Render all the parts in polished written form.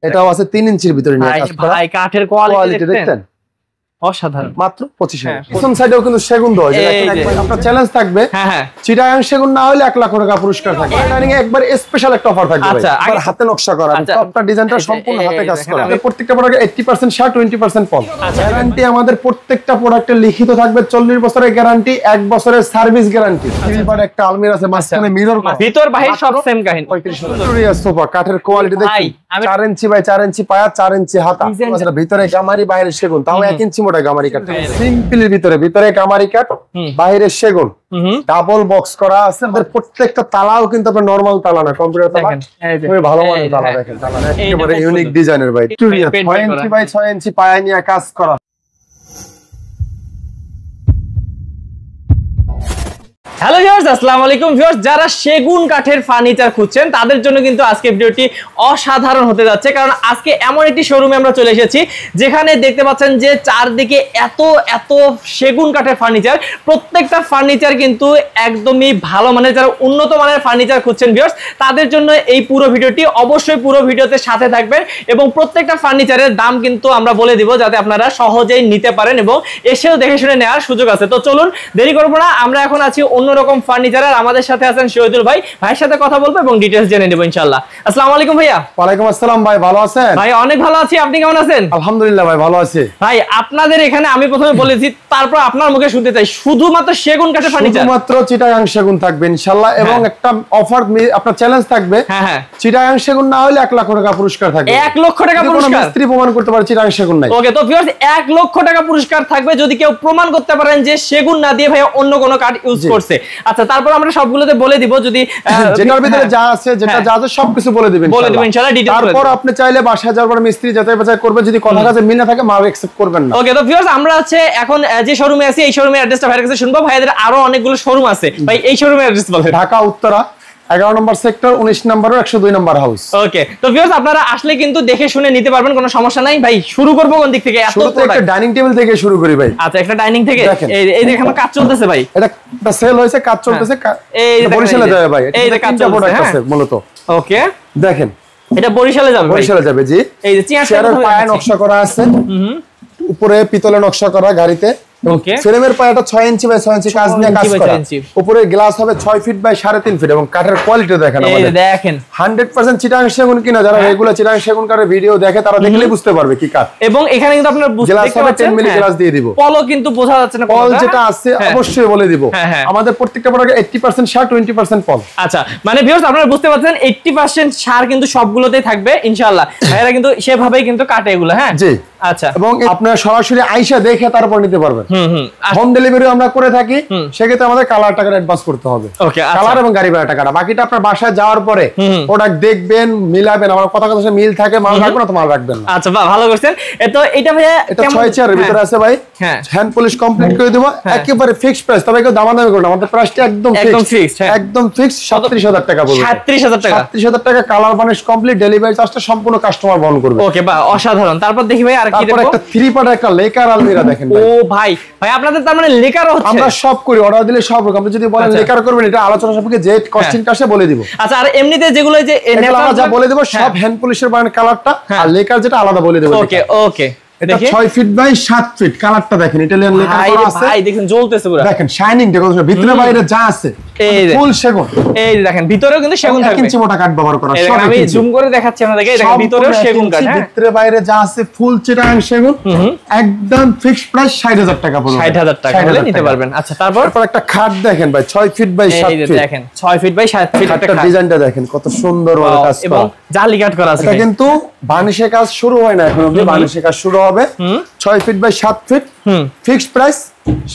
এটাও আছে 3 ইঞ্চির ভিতরে নিয়ে কাজ করা। ভাই কাঠের কোয়ালিটি দেখতেন অসাধারণ, মাত্র 25,000। পিছন সাইডেও কিন্তু সেগুন দেওয়া যায়। আপনার চ্যালেঞ্জ থাকবে, হ্যাঁ চিটাগাং সেগুন না হলে 1 লাখ টাকা পুরস্কার থাকবে। ডাইনিং এ একবার স্পেশাল একটা অফার থাকবে ভাই। আচ্ছা হাতে নকশা করা, টপটা ডিজাইনটা সম্পূর্ণ হাতে কাজ করা। প্রত্যেকটা প্রোডাক্টে 80% শার্ট 20% পল। গ্যারান্টি আমাদের প্রত্যেকটা প্রোডাক্টে লিখিত থাকবে 40 বছরের গ্যারান্টি, 1 বছরের সার্ভিস গ্যারান্টি। সিলভার একটা আলমিরা আছে, মাঝখানে মিরর, ভিতর বাহির সব সেম কাহিনী। 35,000 সোফা, কাঠের কোয়ালিটি দেখুন, 4 ইঞ্চি বাই 4 ইঞ্চি পায়া, 4 ইঞ্চি হাতা। আচ্ছা ভিতরে গামারি, বাইরে সেগুন, তাও 1 ইঞ্চি মোটা গামারি কাঠ। সিম্পলের ভিতরে গামারি কাঠ, বাইরে সেগুন, ডাবল বক্স করা আছে। আমাদের প্রত্যেকটা তালাও কিন্তু আপনার নরমাল তালা না, কম্পিউটার তালা, খুবই ভালো মানের তালা। দেখেন তালা একেবারে ইউনিক ডিজাইনের ভাই। 6 ইঞ্চি বাই 6 ইঞ্চি পায়া নিয়ে কাজ করা। হ্যালো ভিউয়ার্স, আসসালামু আলাইকুম ভিউয়ার্স। যারা সেগুন কাঠের ফার্নিচার খুঁজছেন তাদের জন্য কিন্তু আজকে ভিডিওটি অসাধারণ হতে যাচ্ছে, কারণ আজকে এমন একটি শোরুমে আমরা চলে এসেছি যেখানে দেখতে পাচ্ছেন যে চারদিকে এত এত সেগুন কাঠের ফার্নিচার। প্রত্যেকটা ফার্নিচার কিন্তু একদমই ভালো মানের, যারা উন্নত মানের ফার্নিচার খুঁজছেন ভিউয়ার্স তাদের জন্য এই পুরো ভিডিওটি। অবশ্যই পুরো ভিডিওতে সাথে থাকবেন এবং প্রত্যেকটা ফার্নিচারের দাম কিন্তু আমরা বলে দিব যাতে আপনারা সহজেই নিতে পারেন এবং এসেও দেখে শুনে নেওয়ার সুযোগ আছে। তো চলুন দেরি করবো না, আমরা এখন আছি অন্যরকম ফার্নিচার। আর আমাদের সাথে আছেন শহীদুল ভাই, ভাইয়ের সাথে কথা বলবো এবং ডিটেইলস জেনে নেব ইনশাআল্লাহ। আসসালামু আলাইকুম ভাইয়া। ওয়ালাইকুম আসসালাম ভাই, ভালো আছেন? ভাই অনেক ভালো আছি, আপনি কেমন আছেন? আলহামদুলিল্লাহ ভাই ভালো আছি। ভাই আপনাদের এখানে আমি প্রথমে বলেছি, তারপর আপনার মুখে শুনতে চাই, শুধুমাত্র সেগুন কাঠের ফার্নিচার? শুধুমাত্র চিটাগাং সেগুন থাকবে ইনশাআল্লাহ, এবং একটা অফার আপনার চ্যালেঞ্জ থাকবে। হ্যাঁ হ্যাঁ, চিটাগাং সেগুন না হলে 1 লাখ টাকা পুরস্কার থাকবে। 1 লক্ষ টাকা পুরস্কার? মিস্ত্রি প্রমাণ করতে পারে চিটাগাং সেগুন নাই। ওকে, তো ভিউয়ার্স 1 লক্ষ টাকা পুরস্কার থাকবে যদি কেউ প্রমাণ করতে পারেন যে সেগুন না দিয়ে ভাই অন্য কোনো কাঠ ইউজ করছে। আচ্ছা তারপর আমরা সবগুলোতে বলে দিব, যদি যেটার ভিতরে যা আছে যেটা যা আছে সবকিছু বলে দিবেন ইনশাআল্লাহ ডিটেইলস। তারপর আপনি চাইলে বাসায় যাওয়ার পর মিস্ত্রি যাচাই বাছাই করবে, যদি কথা কাজে মিল না থাকে মাল অ্যাকসেপ্ট করবেন না। ওকে, তো ভিউয়ার্স আমরা আছে এখন যে শোরুমে আছি এই শোরুমের অ্যাড্রেসটা ভাইয়ের কাছে শুনবো। ভাইদের আরো অনেকগুলো শোরুম আছে, ভাই এই শোরুমের অ্যাড্রেস বলেন। ঢাকা উত্তরা 11 নম্বর সেক্টর 19 নম্বর 102 নম্বর হাউস। ওকে, তো ভিউয়ার্স আপনারা আসলে কিন্তু দেখে শুনে নিতে পারবেন, কোনো সমস্যা নাই। ভাই শুরু করব কোন দিক থেকে? একটা ডাইনিং টেবিল থেকে শুরু করি ভাই। আচ্ছা একটা ডাইনিং থেকে, এই দেখেন কাজ চলতেছে ভাই, এটা সেল হয়েছে, কাজ চলতেছে। এই বরিশালে যাবে ভাই, এই যে কাজ চলতেছে মূলত। ওকে দেখেন এটা বরিশালে যাবে, বরিশালে যাবে জি। এই যে চেয়ারের পায়ে নকশা করা আছে, উপরে পিতলে নকশা করা গাড়িতে। ওকে, ফ্রেমের পায়াটা 6 ইঞ্চি বাই 6 ইঞ্চি কাজ নিয়ে কাজ করা। উপরে গ্লাস হবে 6 ফিট বাই 3.5 ফিট, এবং কাঠের কোয়ালিটি দেখেন আমাদের। এই দেখেন 100% চিটাগাং সেগুন কিনা, যারা রেগুলার চিটাগাং সেগুন কাঠের ভিডিও দেখে তারা দেখলেই বুঝতে পারবে কি কাঠ। এবং এখানে কিন্তু আপনারা বুঝতে পারছেন 10 মিলি গ্লাস দিয়ে দিব। পলও কিন্তু বোঝা যাচ্ছে না, পল যেটা আছে অবশ্যই বলে দিব। আমাদের প্রত্যেকটা প্রোডাক্টে 80% সার 20% পল। আচ্ছা মানে ভিউয়ার্স আপনারা বুঝতে পারছেন 80% সার কিন্তু সবগুলোতেই থাকবে ইনশাআল্লাহ। এরা কিন্তু সেভাবেই কিন্তু কাটে এগুলো। হ্যাঁ জি আচ্ছা, এবং আপনারা সরাসরি আইসা দেখে তারপর নিতে পারবেন। হোম ডেলিভারি আমরা করে থাকি, সেক্ষেত্রে আমাদের কালার টাকা অ্যাডভান্স করতে হবে। কালার এবং গাড়ি ভাড়া টাকাটা, বাকিটা আপনার বাসায় যাওয়ার পরে প্রোডাক্ট দেখবেন, মিলাবেন। আমার কথা কথা মিল থাকে মাল রাখবেন না তো মাল রাখবেন না। আচ্ছা ভালো করছেন। তো এটা ভাইয়া এটা 6 চেয়ারের ভিতরে আছে ভাই। হ্যান্ড পলিশ কমপ্লিট করে দেব, একেবারে ফিক্সড প্রাইস। তবে কেউ দামাদামি করুন, আমাদের প্রাইসটা একদম ফিক্সড, একদম ফিক্সড। 37,000 টাকা বলবো। 37,000 টাকা, 37,000 টাকা কালার বানিশ কমপ্লিট। ডেলিভারি চার্জটা সম্পূর্ণ কাস্টমার বহন করবে। ওকে বাহ অসাধারণ। তারপর দেখি ভাই আর কি দেখব। একটা 3 পার্ট একটা লেকার আলমিরা দেখেন ভাই। ও ভাই ভাই আপনাদের তার মানে লেকারও হচ্ছে? আমরা সব করি, অর্ডার দিলে সব রকম। আপনি যদি বলেন লেকার করবেন, এটা আলোচনা সাপেক্ষে যে কস্টিং কাছে বলে দিব। আচ্ছা আর এমনিতে যেগুলো যে আমরা যা বলে দেব সব হ্যান্ড পলিশের বানান কালারটা, আর লেকার যেটা আলাদা বলে দেব। ওকে ওকে, এটা 6 ফিট বাই 7 ফিট। কালারটা দেখেন, ইটালিয়ান লেকার করা আছে। ভাই দেখেন জ্বলতেছে পুরো, দেখেন শাইনিং দেখুন, ভিতরে বাইরে যা আছে ফুল সেগুন। এই দেখেন ভিতরেও কিন্তু সেগুন থাকবে, 1 ইঞ্চি মোটা কাঠ ব্যবহার করা। সব আমি জুম করে দেখাচ্ছি আপনাদেরকে, দেখেন ভিতরেও সেগুন কাঠ। ভিতরে বাইরে যা আছে ফুল চিটাগাং সেগুন, একদম ফিক্সড প্রাইস 60,000 টাকা পড়বে। 60,000 টাকা হলে নিতে পারবেন। আচ্ছা তারপর একটা খাট দেখেন ভাই, 6 ফিট বাই 7 ফিট। এই দেখেন 6 ফিট বাই 7 ফিট একটা ডিজাইনটা দেখেন কত সুন্দর ভাবে কাজ করা, এবং জালি কাট করা আছে। এটা কিন্তু বানিশের কাজ শুরু হয় না এখন অবধি, বানিশের কাজ শুরু হবে। 6 feet by 7 feet, fixed price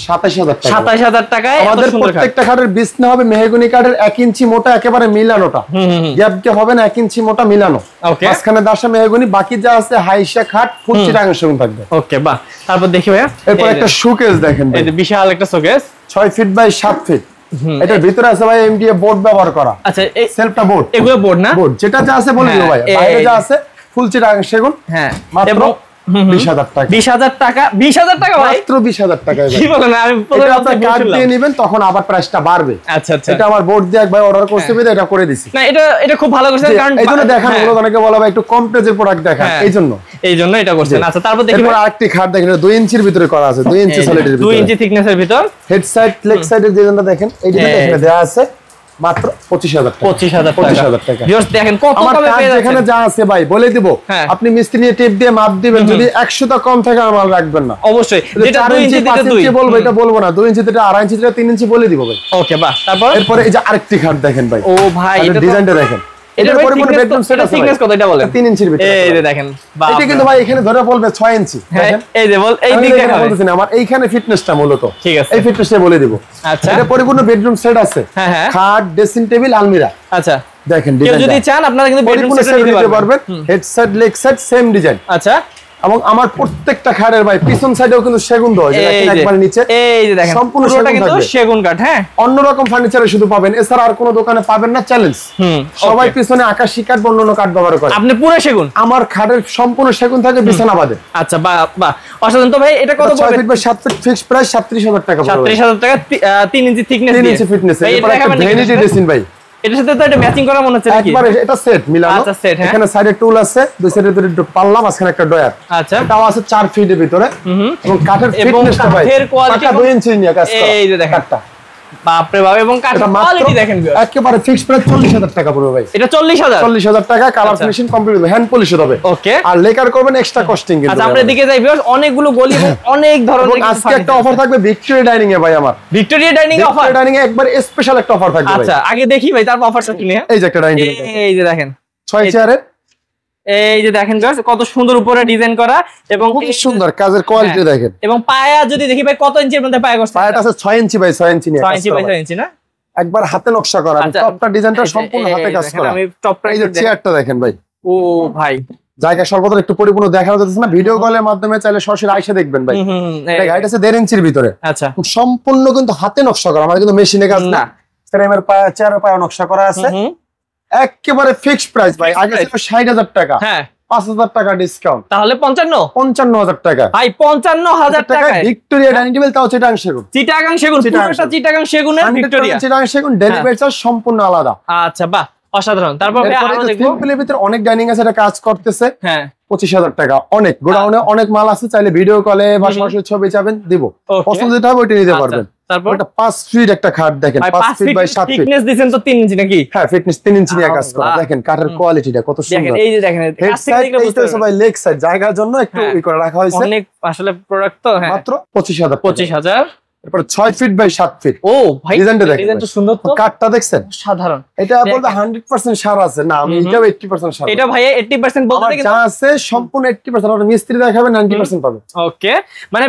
27,000 টাকা। 27,000 টাকায় আমাদের প্রত্যেকটা কাঠের বিছনা হবে মেহগনি কাঠের, 1 ইঞ্চি মোটা, একেবারে মিলানোটা। গ্যাপ গ্যাপ হবে না, 1 ইঞ্চি মোটা মিলানো। ওকে, মাঝখানে দাসা মেহগনি, বাকি যা আছে হাইসা খাট ফুল চিটাগাং সেগুন থাকবে। ওকে বাহ, তারপর দেখি ভাইয়া এরপর একটা শোকেস দেখেন ভাই, এই যে বিশাল একটা শোকেস 6 ফিট বাই 7 ফিট। এটার ভিতরে আছে ভাই এমডিএফ বোর্ড ব্যবহার করা। আচ্ছা এই সেলফটা বোর্ড, এগুলো বোর্ড না, বোর্ড যেটা যা আছে বলে দিও ভাই। বাইরে যা আছে ফুল চিটাগাং সেগুন। হ্যাঁ, এবং 20,000 টাকা। 20,000 টাকা, 20,000 টাকা ভাই, মাত্র 20,000 টাকায় ভাই। কি বলেন? আমি প্রথমে আপনার কার্ড দিয়ে নেবেন, তখন আবার প্রাইসটা বাড়বে। আচ্ছা আচ্ছা, এটা আমার বোর্ড দিয়ে একবার অর্ডার করতে পেরে এটা করে দিছি। না এটা খুব ভালো করছেন, কারণ এইজন্য দেখানো হলো, অনেকে বলা ভাই একটু কম প্রাইসের প্রোডাক্ট দেখান, এইজন্য এটা করছেন। আচ্ছা, তারপর দেখি আরেকটি খাট দেখেন, 2 ইঞ্চির ভিতরে করা আছে, 2 ইঞ্চি সলিডের ভিতরে, 2 ইঞ্চি থিকনেসের ভিতর। হেড সাইড লেগ সাইডের ডিজাইনটা দেখেন, এইটা এখানে দেয়া আছে মাত্র 25,000 টাকা। 25,000 টাকা। ভিউয়ার্স দেখেন কত কমে পেয়ে যাচ্ছেন। এখানে যা আছে ভাই বলে দিব, আপনি মিস্ত্রি নিয়ে টেপ দিয়ে মাপ দিবেন, যদি 100 টা কম থাকে আমার রাখবেন না অবশ্যই। যেটা 2 ইঞ্চি থেকে 2 ইঞ্চি বলবো, এটা বলবো না, 2 ইঞ্চি থেকে 2.5 ইঞ্চি থেকে 3 ইঞ্চি বলে দিব ভাই। ওকে বাহ, তারপর এরপরে এই যে আরেকটি খাট দেখেন ভাই, ও ভাই এটা ডিজাইনটা দেখেন, এটা পরিমাণ বেডরুম সেট আছে, থিকনেস কত এটা বলেন? 3 ইঞ্চির ভিতরে। এই যে দেখেন, বাহ, এটা কিন্তু ভাই এখানে ধরে বলবে 6 ইঞ্চি, দেখেন এই যে বল, এই দিকে বলতেছেন আমার এইখানে ফিটনেসটা মূলত, ঠিক আছে, এই ফিটনেসটা বলে দিব। আচ্ছা, এটা পরিপূর্ণ বেডরুম সেট আছে, হ্যাঁ, খাট, ড্রেসিং টেবিল, আলমিরা। আচ্ছা দেখেন ডিজাইন, যদি চান আপনারা কিন্তু বেডরুম সেট নিতে পারবেন, head side leg side same design. আচ্ছা, এবং আমার প্রত্যেকটা খাটের ভাই পিছন সাইডেও কিন্তু সেগুন দেওয়া আছে, একবার নিচে এই যে দেখেন সম্পূর্ণটা কিন্তু সেগুন কাঠ, হ্যাঁ, অন্যরকম ফার্নিচারে শুধু পাবেন, এছাড়া আর কোনো দোকানে পাবেন না, চ্যালেঞ্জ। সবাই পিছনে আকাশী কাঠ বা অন্য কাঠ ব্যবহার করে, আপনি পুরো সেগুন। আমার খাটের সম্পূর্ণ সেগুন থাকে বিছানা বাদে। আচ্ছা বাহ বাহ, অসাধারণ। তো ভাই এটা কত পড়বে? 6 feet by 7 feet, fix price 37,000 টাকা পড়বে। 37,000 টাকা, 3 ইঞ্চি থিকনেস, 3 ইঞ্চি ফিটনেস। এরপর একটা ভ্যানিটি ড্রেসিং ভাই, এটার সাথে তো এটা ম্যাচিং করা মনে হচ্ছে নাকি? একবার এটা সেট মিলানো। আচ্ছা সেট, হ্যাঁ, এখানে সাইডে টুল আছে, দুই সাইডে দুটো পাল্লা, মাঝখানে একটা ডয়ার। আচ্ছা, এটাও আছে 4 ফিটের ভিতরে, এবং কাঠের ফিটনেসটা ভাই কাঠের কোয়ালিটি 2 ইঞ্চি নিয়ে কাজ করা। এই যে দেখেন কাঠটা, বাপ রে বাপ, এবং কাঠের কোয়ালিটি দেখেন একেবারে ফিক্স প্রাইস 40,000 টাকা পড়বে ভাই। এটা 40,000 টাকা, কালার ফিনিশিং কমপ্লিট হবে, হ্যান্ড পলিশ হবে। ওকে, আর লেকার করবেন এক্সট্রা কস্টিং কিন্তু। আচ্ছা আমরা এদিকে যাই ভিউয়ার্স, অনেকগুলো গলি এবং অনেক ধরনের। আজকে একটা অফার থাকবে ভিক্টোরিয়া ডাইনিং এ ভাই, আমার ভিক্টোরিয়া ডাইনিং এ অফার, ভিক্টোরিয়া ডাইনিং এ একবার স্পেশাল একটা অফার থাকবে ভাই। আচ্ছা আগে দেখি ভাই, তারপর অফারটা শুনি। এই যে একটা ডাইনিং, এই যে দেখেন 6 চেয়ারের, এই যে দেখেন গাইস কত সুন্দর উপরে ডিজাইন করা, এবং খুব সুন্দর কাজের কোয়ালিটি দেখেন। এবং পায়া যদি দেখি ভাই, কত ইঞ্চির মধ্যে পায়া করছে? পায়াটা আছে 6 ইঞ্চি বাই 6 ইঞ্চি নিয়ে, 6 ইঞ্চি বাই 6 ইঞ্চি না, একবার হাতে নকশা করা, টপটা ডিজাইনটা সম্পূর্ণ হাতে কাজ করা। আমি টপটা, এই যে চেয়ারটা দেখেন ভাই, ও ভাই জায়গা সর্বত্র একটু পরিপূর্ণ দেখানো যাচ্ছে না, ভিডিও কলের মাধ্যমে চাইলে সরাসরি আইসা দেখবেন ভাই। এটা গাইড আছে 1.5 ইঞ্চির ভিতরে। আচ্ছা, সম্পূর্ণ কিন্তু হাতে নকশা করা, আমাদের কিন্তু মেশিনে কাজ না। ফ্রেমের পায়া, চেয়ারের পায়া নকশা করা আছে, একেবারে ফিক্সড প্রাইস ভাই। আগে ছিল 60,000 টাকা, হ্যাঁ 5,000 টাকা ডিসকাউন্ট, তাহলে 55,000 টাকা ভাই। 55,000 টাকা ভিক্টোরিয়া ডাইনিং টেবিল, তাও চিটাগাং সেগুন। চিটাগাং সেগুন, পুরোটা চিটাগাং সেগুনের ভিক্টোরিয়া। চিটাগাং সেগুন, ডেলিভারি চার্জ সম্পূর্ণ আলাদা। আচ্ছা বাহ, অসাধারণ। তারপর সিম্পলের ভিতরে অনেক ডাইনিং আছে, এটা কাজ করতেছে, হ্যাঁ 25,000 টাকা। অনেক গোডাউনে অনেক মাল আছে, চাইলে ভিডিও কলে বা সরাসরি ছবি চাবেন দিব, পছন্দ যেটা হবে ওইটা নিতে পারবেন। তারপর এটা 5 ফিট একটা খাট দেখেন, 5 ফিট বাই 7 ফিট, থিকনেস দিবেন তো 3 ইঞ্চি নাকি? হ্যাঁ ফিটনেস 3 ইঞ্চি নিয়ে কাজ করা। দেখেন কাঠের কোয়ালিটিটা কত সুন্দর, দেখেন এই যে দেখেন হেড সাইড দেখতে ভাই, লেগ সাইড জায়গার জন্য একটু ই করে রাখা হয়েছে। অনেক আসলে প্রোডাক্ট তো, হ্যাঁ মাত্র 25,000। এরপর 6 ফিট বাই 7 ফিট। ও ভাই ডিজাইনটা দেখেন, ডিজাইনটা সুন্দর তো, কাঠটা দেখছেন সাধারণ। এটা বলতে 100% সার আছে না, আমি এটাও 80% সার। এটা ভাই 80% বলতে কিন্তু যা আছে সম্পূর্ণ 80%, আর মিস্ত্রি দেখাবে 90% পাবে। ওকে, মানে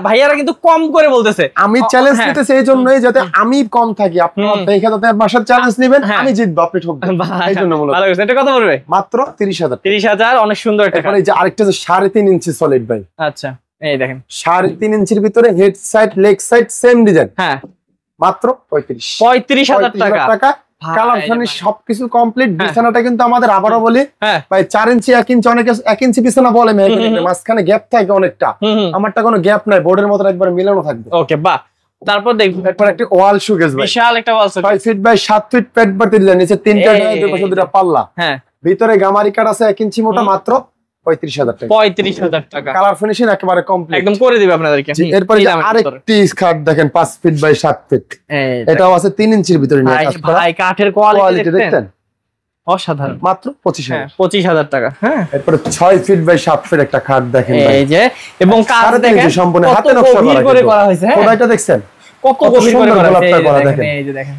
ভাইয়ারা কিন্তু কম করে বলতেছে। আমি চ্যালেঞ্জ নিতেছি এই জন্যই, যাতে আমি কম থাকি, আপনারা দেখে যাতে বাসার চ্যালেঞ্জ নেবেন, আমি জিতবো, আপনি ঠকবেন, এই জন্য মূলত। ভালো এটা কত পড়বে? মাত্র 30,000। 30,000, অনেক সুন্দর একটা। এই যে আরেকটা যে 3.5 ইঞ্চি সলিড ভাই। আচ্ছা এই দেখেন 3.5 ইঞ্চির ভিতরে head side leg side same design, হ্যাঁ মাত্র 35,000 টাকা। কালার ফিনিশ সবকিছু কমপ্লিট। বিছানাটা কিন্তু আমাদের আবারও বলি ভাই 4 ইঞ্চি 1 ইঞ্চি, অনেকে 1 ইঞ্চি বিছানা বলে, মাঝখানে গ্যাপ থাকে অনেকটা, আমারটা কোনো গ্যাপ নাই, বোর্ডের মতো একবার মিলানো থাকবে। ওকে বাহ, তারপর দেখুন এরপর একটা ওয়াল শোকেস ভাই, বিশাল একটা wall showcase, 5 feet by 7 feet, পেট বাড়তি ডিজাইন, নিচে 3টা ডয়ার, দুই পাশে দুটো পাল্লা, হ্যাঁ ভিতরে গামারি কাট আছে 1 ইঞ্চি মোটা, মাত্র 35,000 টাকা। 35,000 টাকা, কালার ফিনিশিং একেবারে কমপ্লিট, একদম করে দিবে আপনাদেরকে। এরপর আরেকটি খাট দেখেন 5 ফিট বাই 7 ফিট, এটাও আছে 3 ইঞ্চির ভিতরে নিয়ে কাজ করা। ভাই কাঠের কোয়ালিটি দেখেন অসাধারণ, মাত্র 25,000। 25,000 টাকা। হ্যাঁ এরপর 6 ফিট বাই 7 ফিট একটা খাট দেখেন ভাই, এই যে, এবং কাজ দেখেন সম্পূর্ণ হাতে নকশা করা হয়েছে, খোদাইটা দেখছেন কত গভীর করে করা হয়েছে, এই যে দেখেন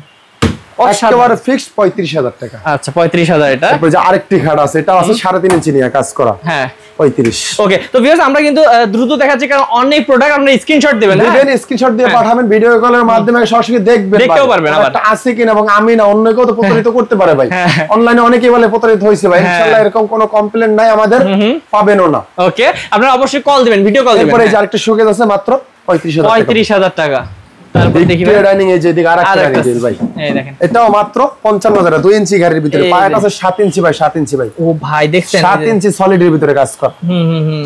একেবারে ফিক্সড 35,000 টাকা। আচ্ছা 35,000 এটা। তারপর যে আরেকটি খাট আছে, এটা আছে 3.5 ইঞ্চি নিয়ে কাজ করা, হ্যাঁ 35। ওকে, তো ভিউয়ার্স আমরা কিন্তু দ্রুত দেখাচ্ছি, কারণ অনেক প্রোডাক্ট আপনারা স্ক্রিনশট দিবেন, হ্যাঁ স্ক্রিনশট দিয়ে পাঠাবেন, ভিডিও কলের মাধ্যমে সরাসরি দেখবেন, দেখতেও পারবেন আবার এটা আছে কিনা, এবং আমি না অন্য কেউ তো প্রতারিত করতে পারে ভাই, অনলাইনে অনেকেই বলে প্রতারিত হইছে ভাই, ইনশাআল্লাহ এরকম কোনো কমপ্লেইন নাই আমাদের, পাবেনও না। ওকে, আপনারা অবশ্যই কল দিবেন, ভিডিও কল দিবেন। এরপর এই যে আরেকটা শোকেস আছে, মাত্র 35,000 টাকা। তারপর দেখি ভাই ডাইনিং এই যে দিকে আরেকটা ডাইনিং ভাই, এই দেখেন এটাও মাত্র 55,000 2 ইঞ্চি গাড়ির ভিতরে, পায়াটা আছে 7 ইঞ্চি ভাই, 7 ইঞ্চি ভাই। ও ভাই দেখছেন 7 ইঞ্চি সলিডের ভিতরে কাজ কর,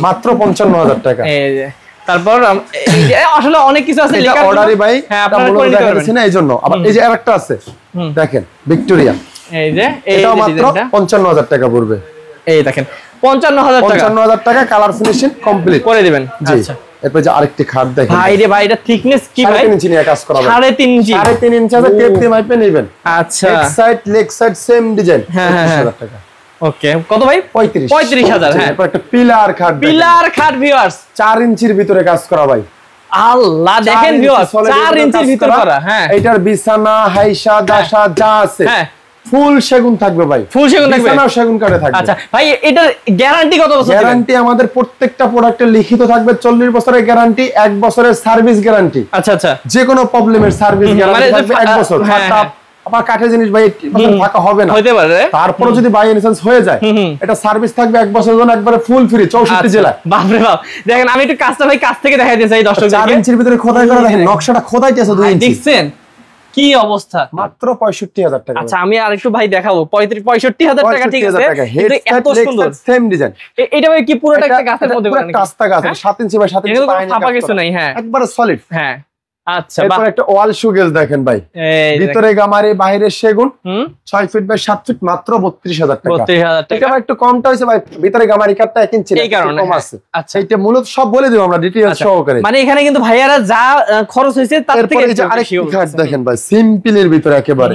মাত্র 55,000 টাকা। এই যে তারপর আসলে অনেক কিছু আছে লেখা অর্ডারই ভাই, হ্যাঁ আপনারা করে নিতে পারবেন না এইজন্য। আবার এই যে আরেকটা আছে দেখেন ভিক্টোরিয়া, এই যে এটাও মাত্র 55,000 টাকা পড়বে। এই দেখেন 55,000 টাকা কালার ফিনিশিং কমপ্লিট করে দিবেন। আচ্ছা এরপর যে আরেকটি খাট দেখেন ভাই রে ভাই, এটা থিকনেস কি ভাই? 3.5 ইঞ্চি নিয়ে কাজ করা ভাই, 3.5 ইঞ্চি, 3.5 ইঞ্চি আছে, টেপ মাইপে নেবেন। আচ্ছা এক side leg side same design, 25,000 টাকা। ওকে কত ভাই? 35,000। হ্যাঁ এরপর একটা পিলার খাট ভিউয়ার্স 4 ইঞ্চির ভিতরে কাজ করা ভাই। আল্লাহ দেখেন ভিউয়ার্স 4 ইঞ্চির ভিতরে করা। হ্যাঁ এটার বিছানা হাইসা দাসা যা আছে হ্যাঁ ফুল সেগুন থাকবে ভাই, ফুল সেগুন থাকবে, বিছানা সেগুন কাঠে থাকবে। আচ্ছা ভাই এটার গ্যারান্টি কত বছর? গ্যারান্টি আমাদের প্রত্যেকটা প্রোডাক্টে লিখিত থাকবে 40 বছরের গ্যারান্টি, 1 বছরের সার্ভিস গ্যারান্টি। আচ্ছা আচ্ছা যে কোনো প্রবলেমের সার্ভিস গ্যারান্টি থাকবে 1 বছর। আবার কাঠের জিনিস ভাই 80% ফাঁকা হবে না, হতে পারে। তারপরে যদি বাই এনি চান্স হয়ে যায় এটা সার্ভিস থাকবে 1 বছরের জন্য একবারে ফুল ফ্রি 64 জেলায়। বাপ রে বাপ দেখেন আমি একটু কাজটা ভাই কাছ থেকে দেখাইতে চাই দর্শকদের। 4 ইঞ্চির ভিতরে খোদাই করা দেখেন, নকশাটা খোদাইতে আছে 2 ইঞ্চি, দেখছেন কি অবস্থা? মাত্র 65,000 টাকা। আচ্ছা আমি আরেকটু ভাই দেখাবো 65,000 টাকা, ঠিক আছে কিন্তু এত সুন্দর সেম ডিজাইন। এটা ভাই কি পুরোটা একটা গাছের মধ্যে বানানো, কাস্তা গাছ 7 ইঞ্চি বাই 7 ইঞ্চি পায়নি, ফাঁপা কিছু নাই। হ্যাঁ একবারে সলিড। হ্যাঁ আচ্ছা এরপর একটা ওয়াল শোকেস দেখেন ভাই, ভিতরে গামারি বাইরে সেগুন 6 ফিট বাই 7 ফিট, মাত্র 32,000 টাকা। 32,000 টাকা। এটা একটু কমটা হইছে ভাই, ভিতরে গামারি কাটটা 1 ইঞ্চি এই কারণে কম আছে। আচ্ছা এটা মূলত সব বলে দেব আমরা ডিটেইলস সহকারে, মানে এখানে কিন্তু ভাইয়ারা যা খরচ হইছে তার থেকে আরেকটি কাট দেখেন ভাই, সিম্পলের ভিতরে একেবারে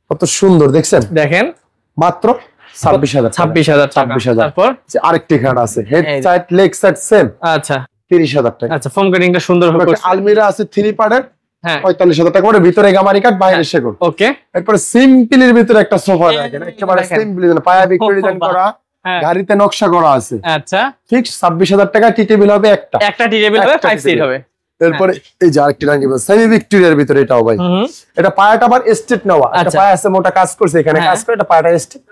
কত সুন্দর দেখছেন, দেখেন মাত্র 26,000 26,000। তারপর যে আরেকটি কাট আছে head side leg side same, আচ্ছা 30,000 টাকা। আচ্ছা ফোম কাটিংটা সুন্দর হবে, আলমিরা আছে 3 পার্টের 45,000 টাকা করে, ভিতরে গামারি কাট বাইরে সেগুন। ওকে এরপর সিম্পলের ভিতরে একটা সোফা দেখেন, একেবারে সিম্পল ডিজাইন, পায়া ভিক্টোরিয়া ডিজাইন করা, গাড়িতে নকশা করা আছে। আচ্ছা ফিক্স 26,000 টাকা, টি টেবিল হবে একটা টি টেবিল হবে 5 সিট হবে। এরপর এই যে আরেকটি রাঙ্গি সেমি ভিক্টোরিয়ার ভিতরে এটাও ভাই, এটা পায়াটা আবার স্ট্রেট নেওয়া, এটা পায়া আছে মোটা কাজ করছে এখানে কাজ করে, এটা পায়াটা স্ট্রেট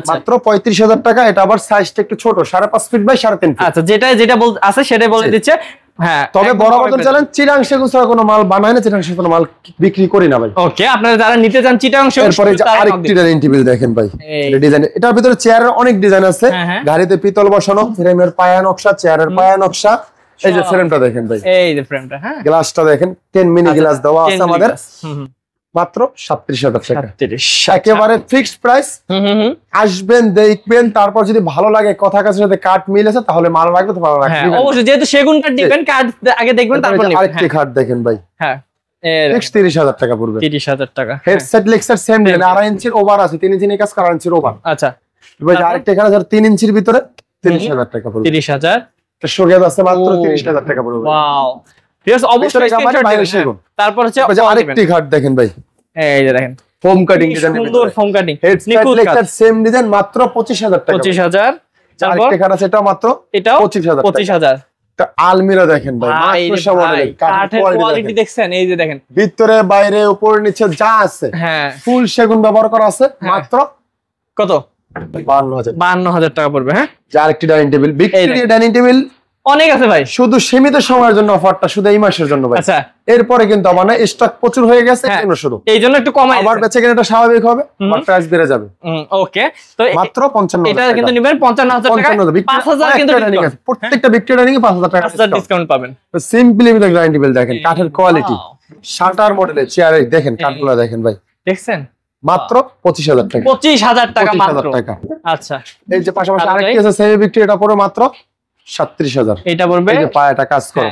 মাত্র 35,000 টাকা। এটা আবার সাইজটা একটু ছোট 5.5 ফিট বাই 3.5 ফিট। আচ্ছা যেটা বল আছে সেটাই বলে দিচ্ছে। হ্যাঁ তবে বড় বাজার চলেন চিটাং সেগুন ছাড়া কোনো মাল বানায় না, চিটাং সেগুন কোনো মাল বিক্রি করি না ভাই। ওকে আপনারা যারা নিতে চান চিটাং সেগুন। এরপরে যে আরেকটি ডাইনিং টেবিল দেখেন ভাই, এই ডিজাইন, এটার ভিতরে চেয়ারের অনেক ডিজাইন আছে, গাড়িতে পিতল বসানো, ফ্রেমের পায়া নকশা, চেয়ারের পায়া নকশা, এই যে ফ্রেমটা দেখেন ভাই, এই যে ফ্রেমটা, হ্যাঁ গ্লাসটা দেখেন 10 মিনি গ্লাস দেওয়া আছে আমাদের, মাত্র 37,000 টাকা। একেবারে ফিক্সড প্রাইস। আসবেন দেখবেন, তারপর যদি ভালো লাগে কথা কাছে সাথে কাট মিল আছে তাহলে মাল লাগবে তো ভালো লাগবে অবশ্যই, যেহেতু সেগুন কাট দিবেন কাট আগে দেখবেন তারপর নেবেন। আরেকটি কাট দেখেন ভাই, হ্যাঁ ফিক্স 30,000 টাকা পড়বে। 30,000 টাকা। হেডসেট লেক্সার সেম ডিজাইন, 2.5 ইঞ্চির ওভার আছে, 3 ইঞ্চি কাজ 4 ইঞ্চির ওভার। আচ্ছা ভাই আরেকটা এখানে 3 ইঞ্চির ভিতরে 30,000 টাকা পড়বে। 30,000 এটা শোকেস আছে মাত্র 30,000 টাকা পড়বে। ওয়াও ভিউয়ার্স অবশ্যই তারপর হচ্ছে আরেকটি কাট দেখেন ভাই, এই যে দেখেন ফোম কাটিং ডিজাইন, সুন্দর ফোম কাটিং, নিখুঁত কাজ, সেম ডিজাইন, মাত্র 25,000 টাকা। 25,000। তারপর আরেকটা কাট আছে, এটা মাত্র এটাও 25,000। তা আলমিরা দেখেন ভাই, মাত্র মডেল, কাঠের কোয়ালিটি দেখছেন, এই যে দেখেন ভিতরে বাইরে উপরে নিচে যা আছে, হ্যাঁ ফুল সেগুন ব্যবহার করা আছে, মাত্র কত? 52,000 টাকা পড়বে। হ্যাঁ আরেকটি dining table, Victoria dining table অনেক আছে ভাই, শুধু সীমিত সময়ের জন্য অফারটা, শুধু এই মাসের জন্য ভাই। আচ্ছা এরপরে কিন্তু আমার না স্টক প্রচুর হয়ে গেছে, শুধু এইজন্য একটু কমাই, আবার বেচে কিনাটা স্বাভাবিক হবে, আর প্রাইস বেড়ে যাবে। ওকে তো মাত্র 55,000 এটা কিন্তু নেবেন 55,000 টাকা, 5,000 কিন্তু প্রত্যেকটা ভিক্টোরিয়া ডাইনিং এ 5,000 টাকা ডিসকাউন্ট পাবেন। তো সিম্পলি উইথ ডাইনিং টেবিল দেখেন, কাঠের কোয়ালিটি, শাটার মডেলের চেয়ার দেখেন, কাঠগুলো দেখেন ভাই, দেখছেন মাত্র 25,000 টাকা। 25,000 টাকা মাত্র। আচ্ছা এই যে পাশাপাশি আরেকটি আছে সেমি ভিক্টোরিয়া, এটা পড়ে মাত্র 37,000। এটা বলবে এই যে পায়াটা কাজ করো,